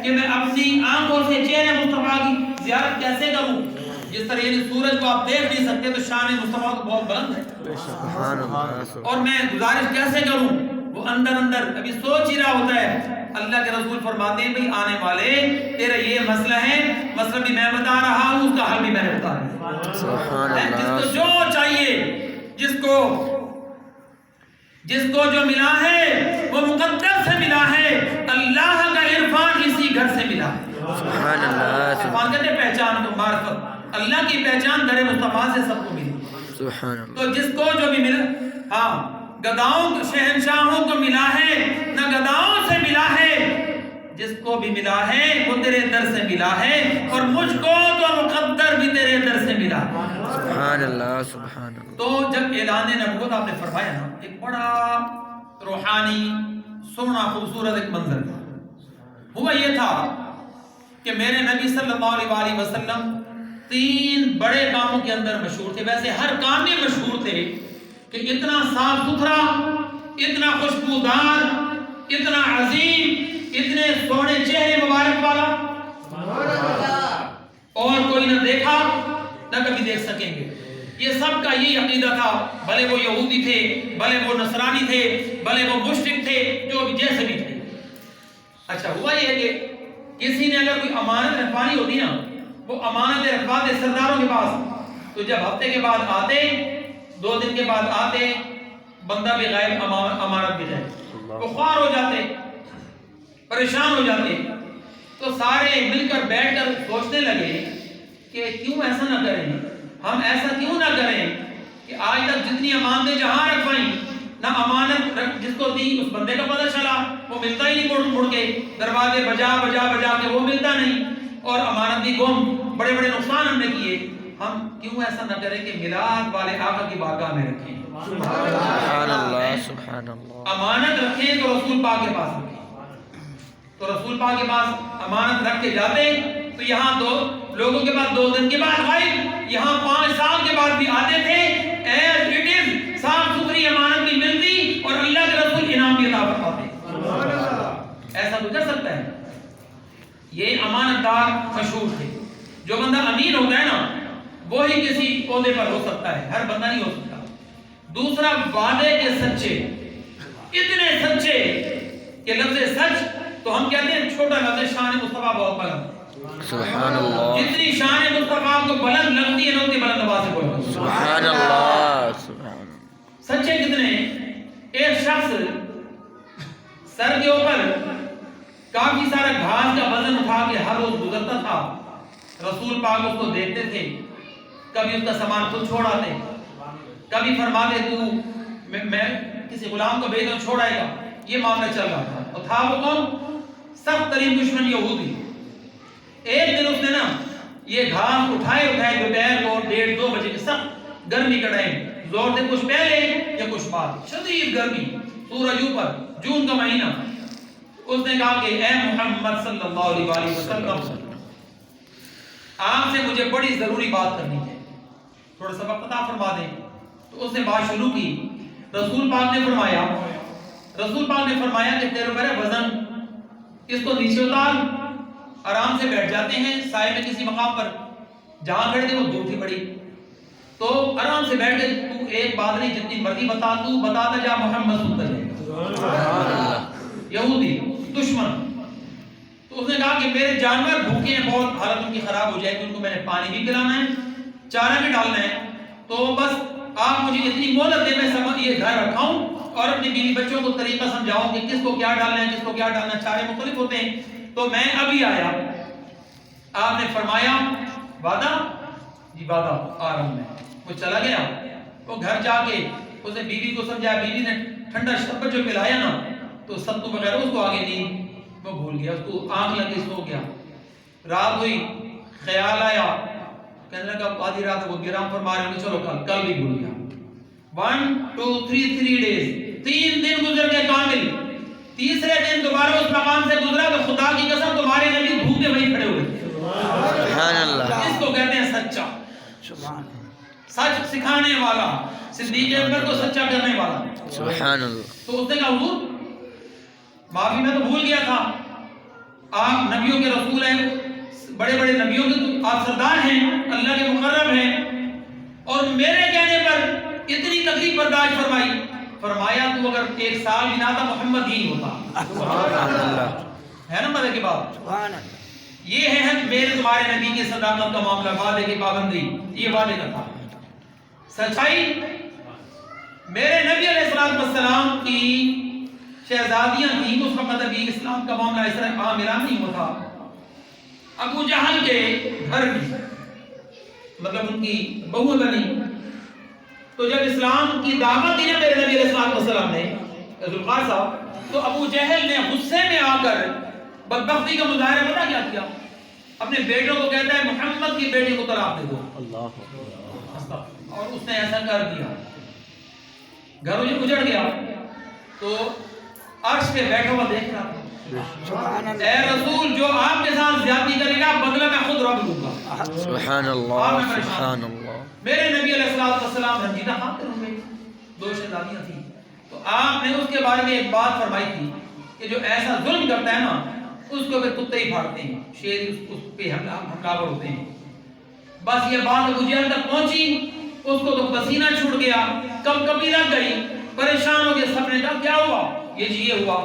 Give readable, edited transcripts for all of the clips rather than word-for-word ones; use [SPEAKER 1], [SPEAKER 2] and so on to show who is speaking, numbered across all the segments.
[SPEAKER 1] کہ میں اپنی آنکھوں سے چہرے مصطفیٰ کی زیارت کیسے کروں؟ جس طرح یعنی سورج کو آپ دیکھ نہیں سکتے تو شان مصطفیٰ کو بہت بلند ہے، اور میں گزارش کیسے کروں؟ وہ اندر اندر ابھی سوچ ہی رہا ہوتا ہے۔ اللہ کے رسول فرماتے ہیں بھئی آنے والے تیرا یہ مسئلہ ہے، مسئلہ بھی میں بتا رہا ہوں، اس کا حل بھی میں نے بتا رہا ہوں۔ جس کو جو چاہیے، جس کو جو ملا ہے وہ مقدر سے ملا ہے، اللہ کا عرفان اسی گھر سے ملا ہے۔
[SPEAKER 2] سبحان اللہ،
[SPEAKER 1] عرفان کہتے ہیں پہچان کو، معرفت، اللہ کی پہچان در مصطفیٰ سے سب کو ملی۔
[SPEAKER 2] سبحان اللہ۔
[SPEAKER 1] تو جس کو جو بھی ملا، ہاں گداؤں شہنشاہوں کو ملا ہے، نہ گداؤں سے ملا ہے، جس کو بھی ملا ہے وہ تیرے در سے ملا ہے، اور مجھ کو تو مقدر بھی تیرے در سے ملا۔
[SPEAKER 2] سبحان اللہ، سبحان اللہ۔
[SPEAKER 1] تو جب اعلان نبوت آپ نے فرمایا نا، ایک بڑا روحانی سونا خوبصورت ایک منظر تھا۔ ہوا یہ تھا کہ میرے نبی صلی اللہ علیہ وآلہ وسلم 3 بڑے کاموں کے اندر مشہور تھے، ویسے ہر کام میں مشہور تھے، کہ اتنا صاف ستھرا، اتنا خوشبودار، اتنا عظیم، اتنے سونے چہرے مبارک والا اور کوئی نہ دیکھا نہ کبھی دیکھ سکیں گے۔ یہ سب کا یہی عقیدہ تھا، بھلے وہ یہودی تھے، بھلے وہ نصرانی تھے، بھلے وہ مشرک تھے، جو بھی جیسے بھی تھے۔ اچھا ہوا یہ ہے کہ کسی نے اگر کوئی امانت رکھوانی ہوتی نا، وہ امانت رکھواتے سرداروں کے پاس، تو جب ہفتے کے بعد آتے، 2 دن کے بعد آتے، بندہ بھی غائب، امانت بھی جائے، وہ خوار ہو جاتے، پریشان ہو جاتے۔ تو سارے مل کر بیٹھ کر سوچنے لگے کہ کیوں ایسا نہ کریں، ہم ایسا کیوں نہ کریں کہ آج تک جتنی امانتیں جہاں رکھوائیں، نہ امانت جس کو دی اس بندے کا پتہ چلا، وہ ملتا ہی نہیں، مڑ کے دروازے بجا کے وہ ملتا نہیں، اور امانت بھی گم، بڑے بڑے نقصان ہم نے کیے۔ ہم کیوں ایسا نہ کریں کہ میلاد والے آقا کی بارگاہ میں رکھیں،
[SPEAKER 2] سبحان اللہ، سبحان اللہ۔
[SPEAKER 1] امانت رکھیں تو رسول پاک کے پاس رکھیں۔ تو رسول پاک کے پاس امانت رکھ کے جاتے تو یہاں لوگوں کے بعد 2 دن کے بعد غائب، یہاں 5 سال کے بعد بھی آتے تھے، ایز اٹ از، صاف ستھری امانت بھی ملتی اور اللہ کے رسول انعام بھی عطا فرماتے۔ ایسا تو کر سکتا ہے؟ یہ امانت دار مشہور تھے۔ جو بندہ امین ہوتا ہے نا، وہی کسی عہدے پر ہو سکتا ہے، ہر بندہ نہیں ہو سکتا۔ دوسرا، وعدے کے سچے، اتنے سچے کہ لفظ سچ تو ہم کہتے ہیں چھوٹا لفظ، شان مصطفیٰ بہت بلند۔
[SPEAKER 2] سبحان اللہ،
[SPEAKER 1] جتنی شان مصطفیٰ کو بلند لگتی ہے، اتنی بلند آواز سے بولو
[SPEAKER 2] سبحان اللہ، سبحان اللہ۔
[SPEAKER 1] سچے کتنے؟ ایک شخص سر کے اوپر کافی سارا گھاس کا وزن اٹھا کے ہر روز گزرتا تھا، رسول پاک اس کو دیکھتے تھے، کبھی اس کا سامان خود چھوڑ آتے، کبھی فرماتے تو میں کسی غلام کو بھیج دوں چھوڑ آئے گا۔ یہ معاملہ چل رہا تھا، اور تھا وہ کون؟ سخت ترین دشمن یہودی۔ ایک دن اس نے نا یہ گھاس اٹھائے دوپہر کو 1:30-2 بجے کے، سخت گرمی کا ٹائم، زور سے کچھ پہلے یا کچھ بعد، شدید گرمی، سورج اوپر، جون کا مہینہ۔ اس نے کہا کہ اے محمد صلی اللہ علیہ وسلم، آپ سے مجھے بڑی ضروری بات کرنی ہے، تھوڑا سا وقت عطا فرما دیں۔ تو اس نے بات شروع کی۔ رسول پاک نے فرمایا کہ تیرے اوپر وزن، اس کو نیچے اتار، آرام سے بیٹھ جاتے ہیں سائے میں کسی مقام پر، جہاں کھڑے تھے وہ دھوپ تھی بڑی، تو آرام سے بیٹھ کے تو ایک بات نہیں جتنی مرضی بتاتا جا، محمد سنتا جائے۔ یہودی دشمن۔ تو اس نے کہا کہ میرے جانور بھوکے ہیں بہت، حالت ان کی خراب ہو جائے گی، ان کو میں نے پانی بھی پلانا ہے، چارہ بھی ڈالنا ہے، تو بس آپ مجھے اتنی مہلت دیں، میں یہ گھر رکھاؤں اور اپنی بیوی بچوں کو طریقہ سمجھاؤں کہ کس کو کیا ڈالنا ہے، کس کو کیا ڈالنا ہے، چارے مختلف ہوتے ہیں۔ تو میں ابھی آیا، آپ نے فرمایا وعدہ؟ جی وعدہ، آ رہا ہوں میں۔ وہ چلا گیا، وہ گھر جا کے اس نے بیوی کو سمجھایا، بیوی نے ٹھنڈا شربت جو پلایا نا، تو ستو وغیرہ اس کو آگے نہیں، وہ بھول گیا، اس کو آنکھ لگ کے سو گیا۔ رات ہوئی، خیال آیا، کہنے لگا آدھی رات وہ گرام فرما رہے ہیں، چلو کل بھی بھول گیا۔ 1 2 3 3 days، 3 دن گزر گئے کامل۔ تیسرے دن دوبارہ اس مقام سے گزرا تو خدا کی قسم تمہارے نبی بھوکے وہیں کھڑے ہوئے۔
[SPEAKER 2] سبحان اللہ،
[SPEAKER 1] اس کو کہتے ہیں سچا، سچ سکھانے والا، صدیق اکبر کو سچا کرنے والا۔
[SPEAKER 2] سبحان اللہ۔
[SPEAKER 1] تو اس نے کہا حضور معافی، میں تو بھول گیا تھا۔ آپ نبیوں کے رسول ہیں، بڑے بڑے نبیوں کے آپ سردار ہیں، اللہ کے مقرب ہیں، اور میرے کہنے پر اتنی تکلیف برداشت فرمائی. فرمایا تو اگر 1 سال بھی نہ تھا محمد ہی ہوتا.
[SPEAKER 2] سبحان اللہ.
[SPEAKER 1] ہے نا مزے کی بات.
[SPEAKER 3] سبحان اللہ.
[SPEAKER 1] یہ ہے میرے تمہارے نبی کی صداقت کا معاملہ، وعدے کی پابندی، یہ وعدے کا تھا. سچائی، میرے نبی علیہ السلام کی شہزادیاں تھیں اس وقت ابھی اسلام کا معاملہ اس طرح عام اعلان نہیں ہوا تھا. ابو جہل کے گھر میں، مطلب ان کی بہو بنی، تو جب اسلام کی دعوت دی نا میرے نبی علیہ السلام نے ذوالفقار صاحب، تو ابو جہل نے غصے میں آ کر بدبختی کا مظاہرہ پتہ کیا کیا؟ اپنے بیٹوں کو کہتا ہے محمد کی بیٹی کو طلاق دے دو. اللہ، اور اس نے ایسا کر دیا. گھر اجڑ گیا. تو عرش پہ بیٹھا ہوا دیکھ رہا تھا. اے رسول، جو آپ کے ساتھ زیادتی کرے گا بدلہ میں خود رب لوں گا.
[SPEAKER 2] سبحان اللہ. سبحان اللہ.
[SPEAKER 1] میرے نبی علیہ السلام رنجیدہ خاطر ہوئے، 2 شہزادیاں تھیں. تو آپ نے اس کے بارے میں ایک بات فرمائی تھی کہ جو ایسا ظلم کرتا ہے نا اس کو پھر کتے ہی پھاڑتے ہیں، شیر اس پہ حملہ ہوتے ہیں. بس یہ بات ابو جہل تک پہنچی، اس کو تو پسینہ چھوٹ گیا، کبھی لگ گئی، پریشان ہو گیا. سب نے کہا کیا ہوا؟ یہ ہوا.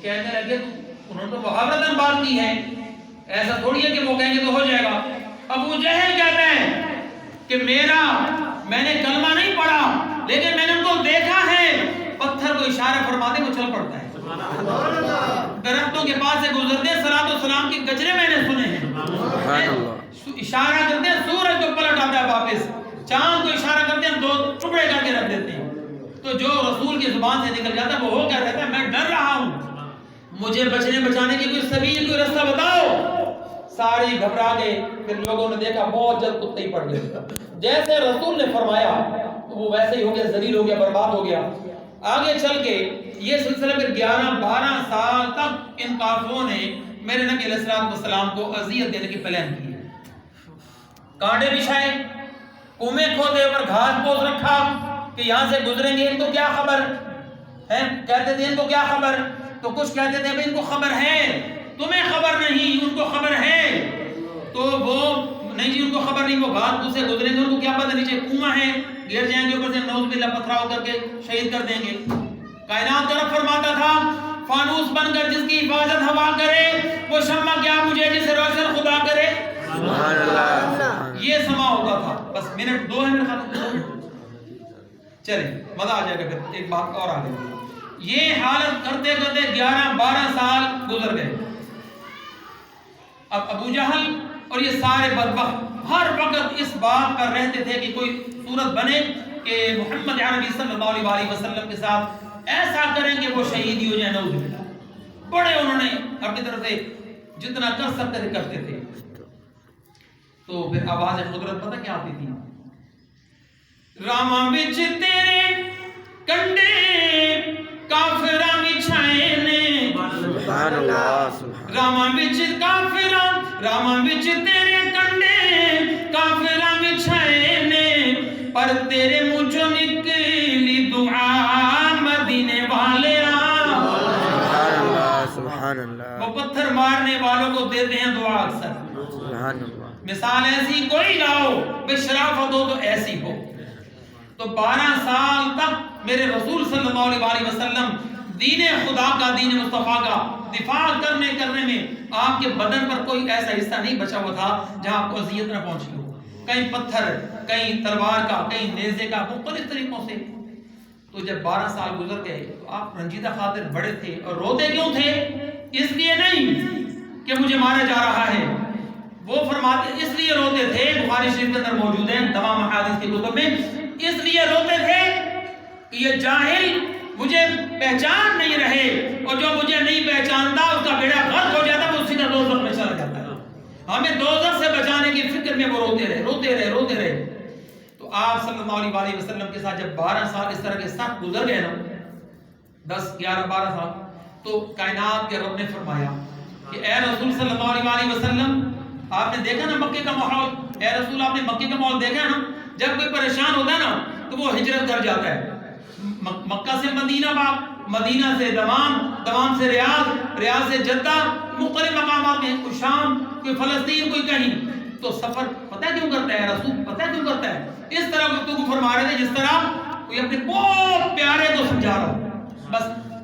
[SPEAKER 1] کہنے لگے انہوں نے تو محاورتاً بات کی ہے، ایسا تھوڑی ہے کہ وہ کہیں گے تو ہو جائے گا. ابو جہل کہتے ہیں کہ میں نے کلمہ نہیں پڑھا، لیکن میں نے ان کو دیکھا ہے، پتھر کو اشارہ فرماتے وہ چل پڑتا ہے. درختوں کے پاس سے گزرتے ہیں، صلاۃ و سلام کے گجرے میں نے سنے ہیں. اشارہ کرتے ہیں، سورج کو پلٹ آتا ہے واپس، چاند کو اشارہ کرتے ہیں، 2 ٹکڑے کر کے رکھ دیتے ہیں. تو جو رسول کی زبان سے نکل جاتا ہے وہ کیا کہتا ہے؟ میں ڈر رہا ہوں، مجھے بچانے کی کوئی سبیل، کوئی رستہ بتاؤ. ساری گھبرا گئے. پھر لوگوں نے دیکھا بہت جلد کتے ہی پڑ گئے. جیسے رسول نے فرمایا وہ ویسے ہی ہو گیا، ذلیل ہو گیا، برباد ہو گیا. آگے چل کے یہ سلسلہ پھر 11-12 سال تک ان کافروں نے میرے نبی علیہ السلام کو اذیت دینے کی پلان کی. کانٹے بچھائے، کنویں کھودے، اوپر گھاس پوس رکھا کہ یہاں سے گزریں گے، ان کو کیا خبر ہے؟ کہتے تھے ان کو کیا خبر؟ تو کچھ کہتے تھے ان کو خبر ہے، تمہیں خبر نہیں، ان کو خبر ہے. تو وہ نہیں جی ان کو خبر نہیں، وہ گھاس پوس سے گزریں گے، ان کو کیا پتہ نیچے کنواں ہے، گر جائیں گے، اوپر سے نوز باللہ پتھراؤ کر کے شہید کر دیں گے. کائنات کا رب فرماتا تھا فانوس بن کر جس کی حفاظت ہوا کرے وہ شمع کیا مجھے جسے روشن خدا کرے.
[SPEAKER 2] سبحان اللہ.
[SPEAKER 1] یہ سما ہوتا تھا. بس منٹ 2 ہے میرے خیال میں. چلیں مزہ آ جائے گا. پھر ایک بات اور آ گئی. یہ حالت کرتے کرتے 11-12 سال گزر گئے. اب ابو جہل اور یہ سارے بدبخت ہر وقت اس بات پر رہتے تھے کہ کوئی صورت بنے کہ محمد عربی صلی اللہ علیہ وسلم کے ساتھ ایسا کریں کہ وہ شہید ہی ہو جائے. نعوذ باللہ. بڑے انہوں نے اپنی طرف سے جتنا کر سکتے تھے کرتے تھے. تو پھر آواز قدرت پتہ کیا آتی تھی؟ راما وچ تیرے کنڈے کافراں وچھائے نے.
[SPEAKER 2] سبحان اللہ.
[SPEAKER 1] راما وچ راما وچ تیرے کنڈے کافراں وچھائے نے، پر تیرے منہ چوں نکلی دعا مدینے والیا.
[SPEAKER 2] سبحان اللہ. سبحان اللہ.
[SPEAKER 1] وہ پتھر مارنے والوں کو دیتے ہیں دعا اکثر.
[SPEAKER 2] سبحان اللہ.
[SPEAKER 1] مثال ایسی کوئی لاؤ بے شرافت ہو تو ایسی ہو. تو 12 سال تک میرے رسول صلی اللہ علیہ وسلم دین خدا کا، دین مصطفیٰ کا دفاع کرنے میں آپ کے بدن پر کوئی ایسا حصہ نہیں بچا ہوا تھا جہاں آپ کو اذیت نہ پہنچی ہو. کہیں پتھر، کہیں تلوار کا، کہیں نیزے کا، مختلف طریقوں سے. تو جب 12 سال گزر گئے تو آپ رنجیدہ خاطر بڑے تھے. اور روتے کیوں تھے؟ اس لیے نہیں کہ مجھے مارا جا رہا ہے، وہ فرماتے اس لیے روتے تھے، بخاری شریف کے اندر موجود ہے تمام احادیث کی کتب میں، اس لیے روتے تھے کہ یہ جاہل مجھے پہچان نہیں رہے، اور جو مجھے نہیں پہچانتا اس کا بیڑا غرق ہو جاتا، وہ سیدھا دوزخ میں چلا جاتا ہے. ہمیں دوزخ سے بچانے کی فکر میں وہ روتے رہے. تو آپ صلی اللہ علیہ وسلم کے ساتھ جب 12 سال اس طرح کے سخت گزر گئے نا، 10 11 12 سال، تو کائنات کے رب نے فرمایا کہ اے رسول صلی اللہ علیہ وسلم، آپ نے دیکھا نا مکے کا ماحول، اے رسول آپ نے مکے کا ماحول دیکھا ہے نا، جب کوئی پریشان ہوتا ہے نا تو وہ ہجرت کر جاتا ہے. مکہ سے مدینہ باغ، مدینہ سے دمام، دوام سے ریاض سے جدہ، مختلف مقامات میں، کوئی شام، کوئی فلسطین، کوئی کہیں. تو سفر پتہ کیوں کرتا ہے رسول؟ پتہ کیوں کرتا ہے؟ اس طرح گفتگو فرما رہے تھے جس طرح کوئی اپنے بہت پیارے کو سمجھا رہا ہو، بس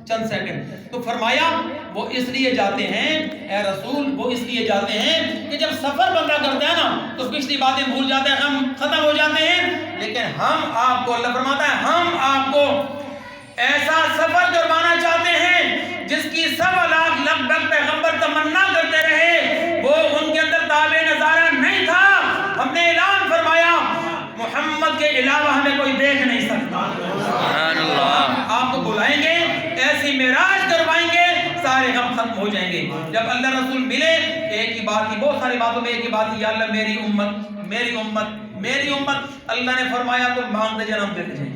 [SPEAKER 1] چند سیکنڈ. تو فرمایا وہ اس لیے جاتے ہیں اے رسول، وہ اس لیے جاتے ہیں کہ جب سفر بندہ کرتا ہے نا تو پچھلی باتیں بھول جاتے ہیں، ہم ختم ہو جاتے ہیں. لیکن ہم آپ کو، اللہ فرماتا ہے ہم آپ کو ایسا سفر کروانا چاہتے ہیں جس کی 1.25 لاکھ پیغمبر تمنا کرتے رہے، وہ ان کے اندر تابع نظارہ نہیں تھا. ہم نے اعلان فرمایا محمد کے علاوہ ہمیں کوئی دیکھ نہیں سکتا.
[SPEAKER 2] سبحان اللہ.
[SPEAKER 1] آپ کو بلائیں گے، ایسی معراج کروائیں گے، سارے غم ختم ہو جائیں گے. جب اللہ رسول ملے ایک ہی بات تھی، بہت ساری باتوں میں ایک ہی بات تھی، یا اللہ میری امت، میری امت، میری امت. اللہ نے فرمایا تو مانگتے جنم دیتے جائیں.